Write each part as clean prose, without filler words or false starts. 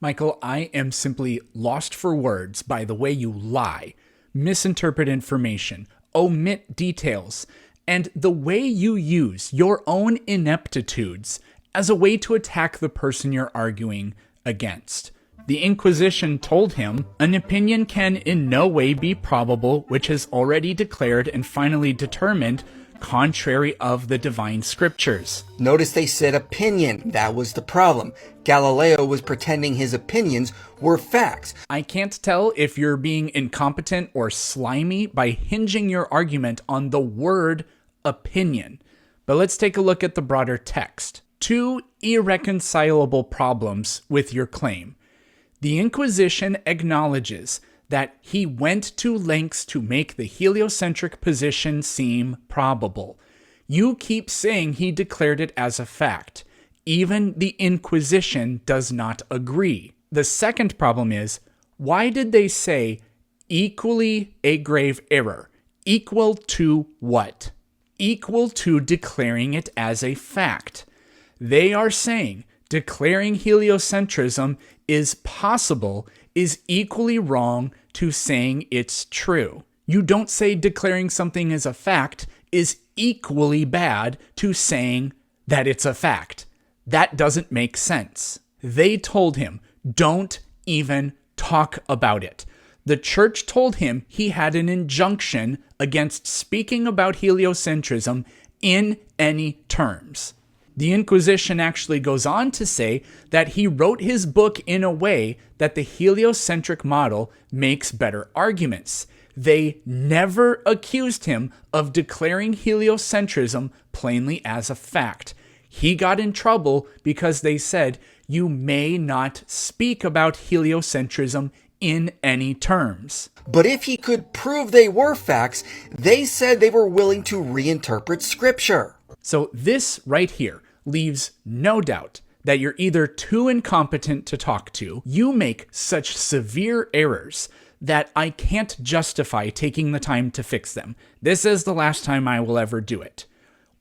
Michael, I am simply lost for words by the way you lie, misinterpret information, omit details, and the way you use your own ineptitudes as a way to attack the person you're arguing against. The Inquisition told him, an opinion can in no way be probable which is already declared and finally determined contrary of the divine scriptures. Notice they said opinion. That was the problem. Galileo was pretending his opinions were facts. I can't tell if you're being incompetent or slimy by hinging your argument on the word opinion. But let's take a look at the broader text. Two irreconcilable problems with your claim. The Inquisition acknowledges that he went to lengths to make the heliocentric position seem probable. You keep saying he declared it as a fact. Even the Inquisition does not agree. The second problem is, why did they say equally a grave error? Equal to what? Equal to declaring it as a fact. They are saying declaring heliocentrism is possible is equally wrong to saying it's true. You don't say declaring something as a fact is equally bad to saying that it's a fact. That doesn't make sense. They told him, don't even talk about it. The church told him he had an injunction against speaking about heliocentrism in any terms. The Inquisition actually goes on to say that he wrote his book in a way that the heliocentric model makes better arguments. They never accused him of declaring heliocentrism plainly as a fact. He got in trouble because they said, you may not speak about heliocentrism in any terms. But if he could prove they were facts, they said they were willing to reinterpret scripture. So this right here leaves no doubt that you're either too incompetent to talk to, you make such severe errors that I can't justify taking the time to fix them. This is the last time I will ever do it.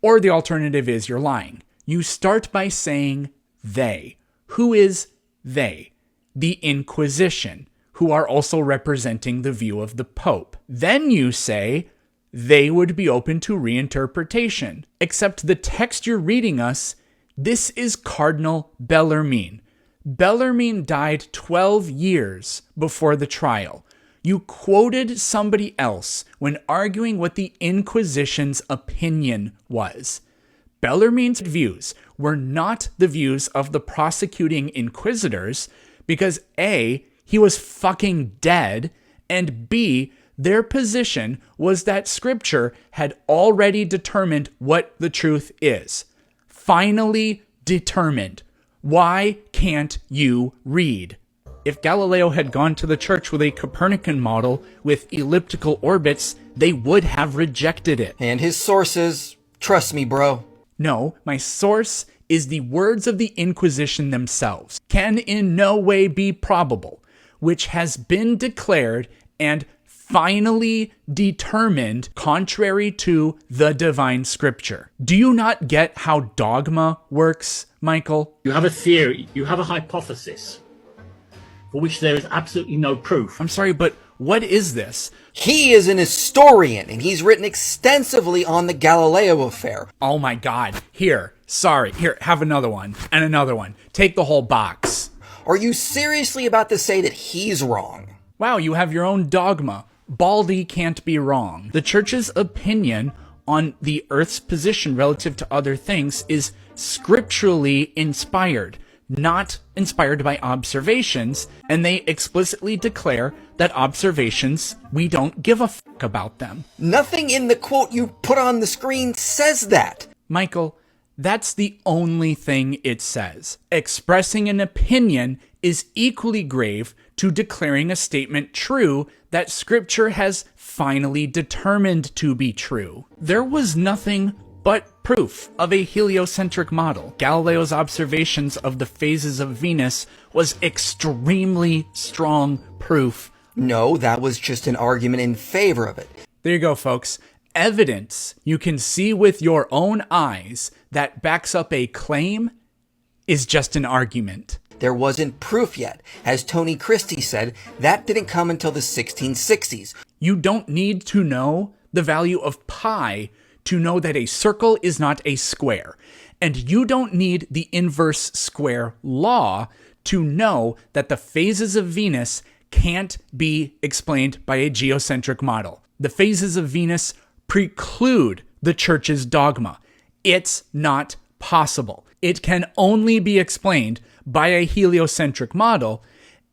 Or the alternative is you're lying. You start by saying they. Who is they? The Inquisition, who are also representing the view of the Pope. Then you say they would be open to reinterpretation. Except the text you're reading us, this is Cardinal Bellarmine. Bellarmine died 12 years before the trial. You quoted somebody else when arguing what the Inquisition's opinion was. Bellarmine's views were not the views of the prosecuting inquisitors because A, he was fucking dead, and B, their position was that scripture had already determined what the truth is. Finally determined. Why can't you read? If Galileo had gone to the church with a Copernican model with elliptical orbits, they would have rejected it. And his sources, trust me, bro. No, my source is the words of the Inquisition themselves. Can in no way be probable, which has been declared and finally determined contrary to the divine scripture. Do you not get how dogma works, Michael? You have a theory, you have a hypothesis for which there is absolutely no proof. I'm sorry, but what is this? He is an historian, and he's written extensively on the Galileo affair. Oh my God. Here, have another one, and another one. Take the whole box. Are you seriously about to say that he's wrong? Wow, you have your own dogma. Baldy can't be wrong. The church's opinion on the Earth's position relative to other things is scripturally inspired, not inspired by observations, and they explicitly declare that observations, we don't give a fuck about them. Nothing in the quote you put on the screen says that. Michael, that's the only thing it says. Expressing an opinion is equally grave to declaring a statement true that scripture has finally determined to be true. There was nothing but proof of a heliocentric model. Galileo's observations of the phases of Venus was extremely strong proof. No, that was just an argument in favor of it. There you go, folks. Evidence you can see with your own eyes that backs up a claim is just an argument. there wasn't proof yet. As Tony Christie said, that didn't come until the 1660s. You don't need to know the value of pi to know that a circle is not a square. And you don't need the inverse square law to know that the phases of Venus can't be explained by a geocentric model. The phases of Venus preclude the church's dogma. It's not possible. It can only be explained by a heliocentric model,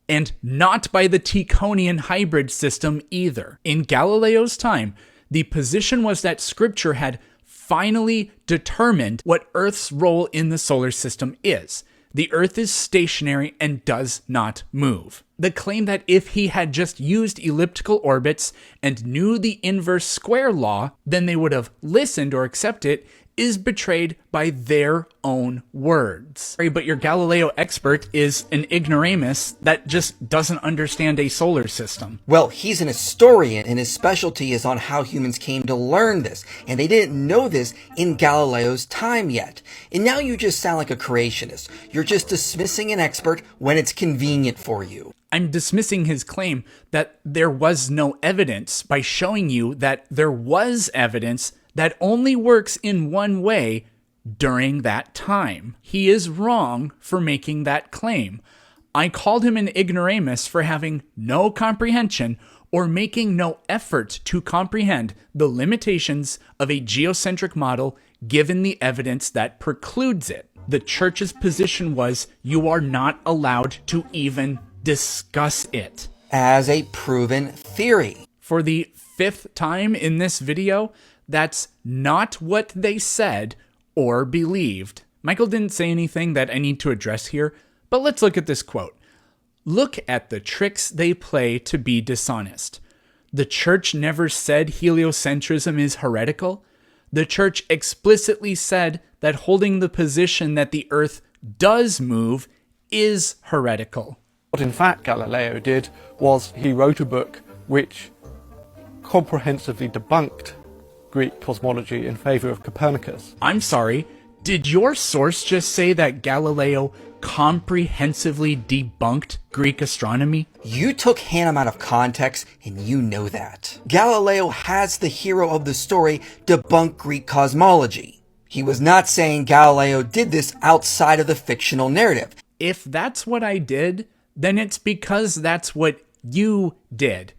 and not by the Tychonian hybrid system either. In Galileo's time, the position was that Scripture had finally determined what Earth's role in the solar system is. The Earth is stationary and does not move. The claim that if he had just used elliptical orbits and knew the inverse square law, then they would have listened or accepted it, is betrayed by their own words. Sorry, but your Galileo expert is an ignoramus that just doesn't understand a solar system. Well, he's an historian, and his specialty is on how humans came to learn this, and they didn't know this in Galileo's time yet. And now you just sound like a creationist. You're just dismissing an expert when it's convenient for you. I'm dismissing his claim that there was no evidence by showing you that there was evidence that only works in one way during that time. He is wrong for making that claim. I called him an ignoramus for having no comprehension or making no effort to comprehend the limitations of a geocentric model given the evidence that precludes it. The church's position was you are not allowed to even discuss it. As a proven theory. For the 5th time in this video, that's not what they said or believed. Michael didn't say anything that I need to address here, but let's look at this quote. Look at the tricks they play to be dishonest. The church never said heliocentrism is heretical. The church explicitly said that holding the position that the earth does move is heretical. What in fact Galileo did was he wrote a book which comprehensively debunked Greek cosmology in favor of Copernicus. I'm sorry, did your source just say that Galileo comprehensively debunked Greek astronomy? You took Hannum out of context, and you know that. Galileo has the hero of the story debunk Greek cosmology. He was not saying Galileo did this outside of the fictional narrative. If that's what I did, then it's because that's what you did.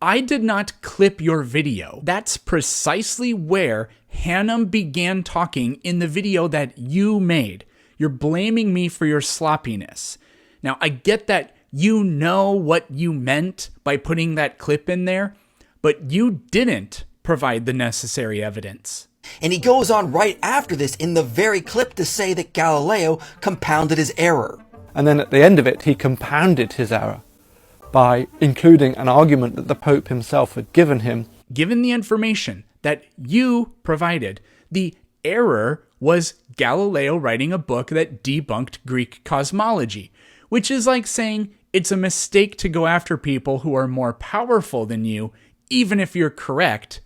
I did not clip your video. That's precisely where Hannum began talking in the video that you made. You're blaming me for your sloppiness. Now, I get that you know what you meant by putting that clip in there, but you didn't provide the necessary evidence. And he goes on right after this in the very clip to say that Galileo compounded his error. And then at the end of it, he compounded his error by including an argument that the Pope himself had given him. Given the information that you provided, the error was Galileo writing a book that debunked Greek cosmology, which is like saying it's a mistake to go after people who are more powerful than you, even if you're correct,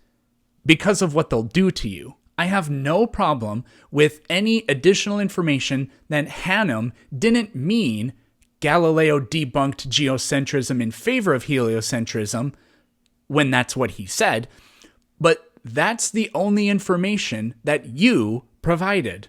because of what they'll do to you. I have no problem with any additional information that Hannum didn't mean Galileo debunked geocentrism in favor of heliocentrism when that's what he said, but that's the only information that you provided.